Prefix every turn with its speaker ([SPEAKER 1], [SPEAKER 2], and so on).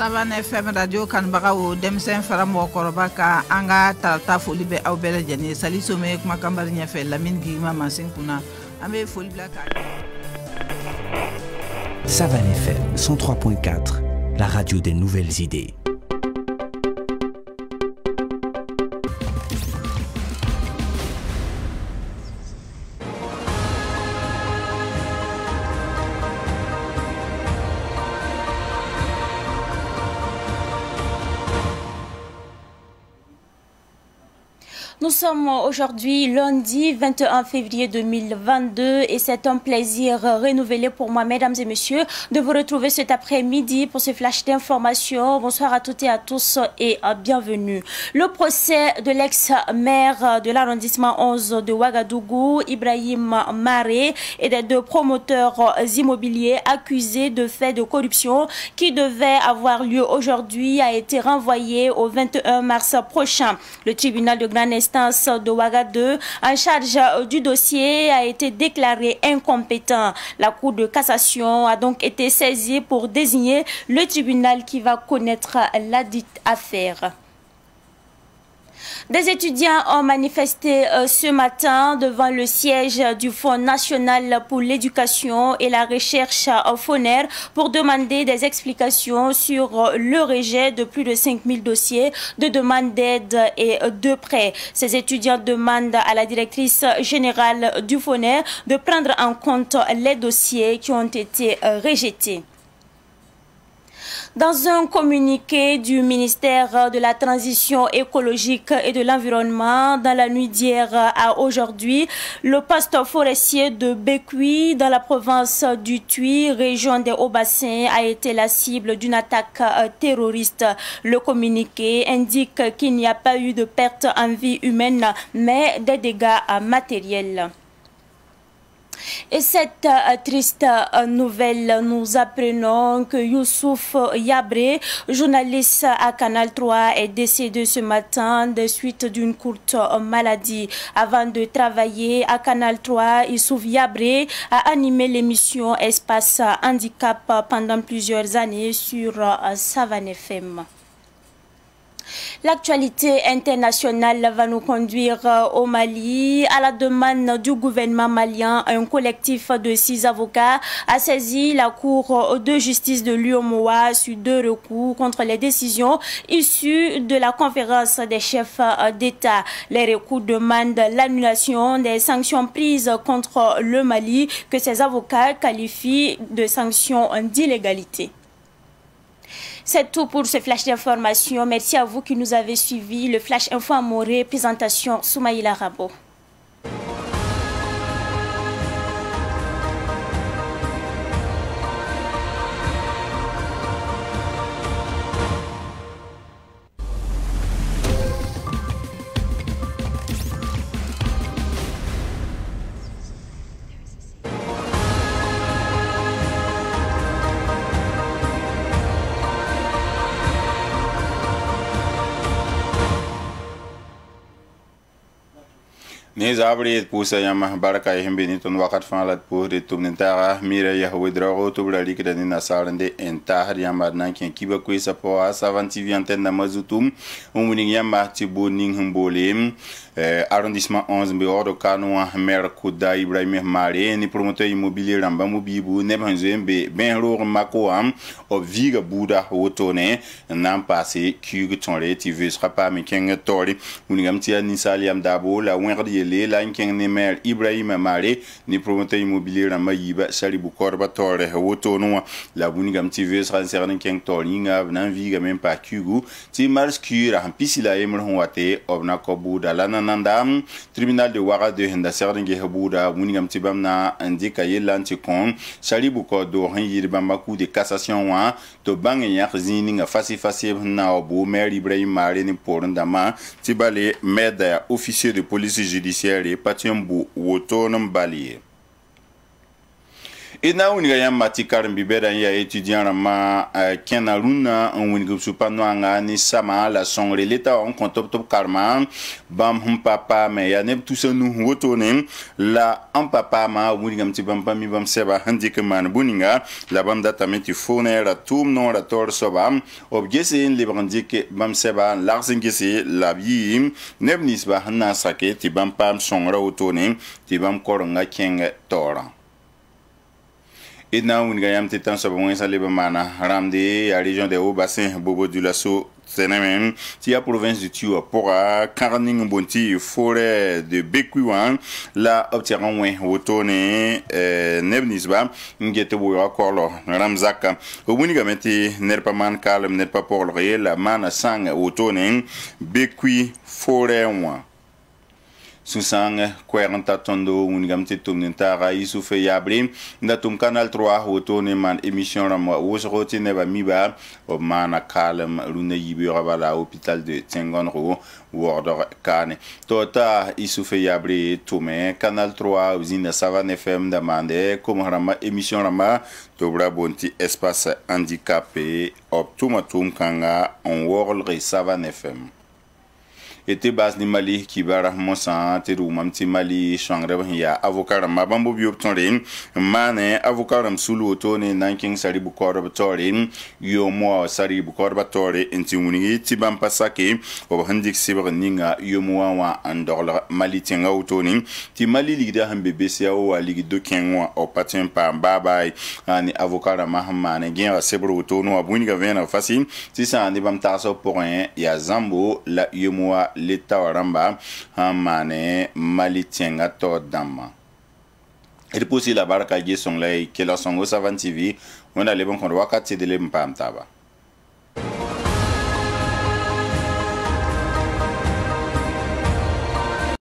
[SPEAKER 1] Savane FM radio kanbaga o demsen fara mɔgɔkɔrɔba ka an ka tarata foli bɛ aw bɛɛ lajɛlen Salisu me kuma kambari ɲɛfɛ Lamine Gigima mansin kunna an bɛ foli bila ka
[SPEAKER 2] Savane FM 103.4 la radio des nouvelles idées.
[SPEAKER 3] Nous sommes aujourd'hui lundi 21 février 2022 et c'est un plaisir renouvelé pour moi, mesdames et messieurs, de vous retrouver cet après-midi pour ce flash d'information. Bonsoir à toutes et à tous et bienvenue. Le procès de l'ex-maire de l'arrondissement 11 de Ouagadougou, Ibrahim Maré, et des deux promoteurs immobiliers accusés de faits de corruption qui devaient avoir lieu aujourd'hui a été renvoyé au 21 mars prochain. Le tribunal de grande instance de Ouagadougou en charge du dossier a été déclaré incompétent. La Cour de cassation a donc été saisie pour désigner le tribunal qui va connaître la dite affaire. Des étudiants ont manifesté ce matin devant le siège du Fonds national pour l'éducation et la recherche FONER pour demander des explications sur le rejet de plus de 5000 dossiers de demande d'aide et de prêts. Ces étudiants demandent à la directrice générale du FONER de prendre en compte les dossiers qui ont été rejetés. Dans un communiqué du ministère de la Transition écologique et de l'Environnement, dans la nuit d'hier à aujourd'hui, le poste forestier de Bekui, dans la province du Tuy, région des Hauts-Bassins, a été la cible d'une attaque terroriste. Le communiqué indique qu'il n'y a pas eu de perte en vie humaine, mais des dégâts matériels. Et cette triste nouvelle, nous apprenons que Youssouf Yabré, journaliste à Canal 3, est décédé ce matin de suite d'une courte maladie. Avant de travailler à Canal 3, Youssouf Yabré a animé l'émission Espace Handicap pendant plusieurs années sur Savane FM. L'actualité internationale va nous conduire au Mali. À la demande du gouvernement malien, un collectif de 6 avocats a saisi la Cour de justice de l'UEMOA sur 2 recours contre les décisions issues de la conférence des chefs d'État. Les recours demandent l'annulation des sanctions prises contre le Mali que ces avocats qualifient de sanctions d'illégalité. C'est tout pour ce flash d'information. Merci à vous qui nous avez suivis. Le flash info Amoré, présentation Soumaïla Rabo.
[SPEAKER 4] Ni zabri pusa yama baraka himbe ni ton wakat fan lat pour de tumnentara mira ya wedro to bla likda ni nasarande entahar yama nan ken kiba ko isa po savanti vianten na mazutum umuni yama tibo ning hmbole arrondissement 11 be ordo kanwa mer kuda Ibrahim Maré ni promoteur immobilier ramba mobibu ne banzembe ben ror makoam o viga buda wotone nan passé kugu tonle TV sera pas me ken tori unigam tia ni saliam dabo la wenri la ken ne mer Ibrahim Maré ni promoteur immobilier ramba yiba sali bu korba tore wotono la unigam TV sera certain ken tori nga nan viga même pas kugu ti marskura pisila emr honwate obna ko buda la nandam tribunal de Ouagadougou henda serdinge hebuda muningam tibam na indika yelanti kon salibu ko do han yirba coup de cassation wa to bang yak zininga fasi na obu maire Ibrahim Maré ni porndama tibale meda officier de police judiciaire et patiembu wotonam balier. Et na winiga yam mati karim bibera ya étudiant ma kenaruna on winiga supanoanga ni sama la songre leta on kontop top karma bam hum papa me ya ne tout ça nous wotone la en papa ma winiga mti bam pami bam seba handik man buninga la bam data meti fone la tum non la tor sobam obgese le brandik bam seba larsingese la bi nebnis ba hanna sake ti bam pam songra wotone ti bam koronga kenga tora. Et na winiga yam tetan so bon sa leba mana ramde a région de Haut-Bassin Bobo du Lasso Senemen ti a province du Tua pora Karning Bonti forêt de Bekuwan la obtiran wen wotone nebnisba ngete bo akolo ramzaka winiga meti nerpa man kalem nerpa por la mana sang wotone Bekui forêt wan Susang Kweranta Tondo Unigamte Tumnintara Isoufe Yabri Ndatum Canal 3 Wotone man émission Ramwa Wosrote Neba Miba Obmana Kalem Rune Yibirabala hôpital de Tengonro Wordor Kane Tota Isoufe Yabri Toume Canal 3 Usine Savane FM Damande Comme Rama émission Rama Tobra Bonti Espace Handicapé Optumatum Kanga On World Savane FM était bas ni Mali qui bara monsan te ru mamti Mali changre ya avocat mabambo bi obtonre mane avocat ram sulu otone nanking sari bu korba tore yo mo sari bu korba tore enti wuni ti bam pasake o handik sibr ninga yo mo wa andorla Mali tenga otone ti Mali ligda hambe besia o ligi do kenwa o patin pa babai ani avocat mahamane gen sebro otono abuni ga vena fasi ti sa andi bam taso pour ya zambo la yo mo l'État Ramba Hamane Mali tienga to dama. Et pour si la baraka son lay que la songo Savan TV on a les bons wakati de l'empam taba.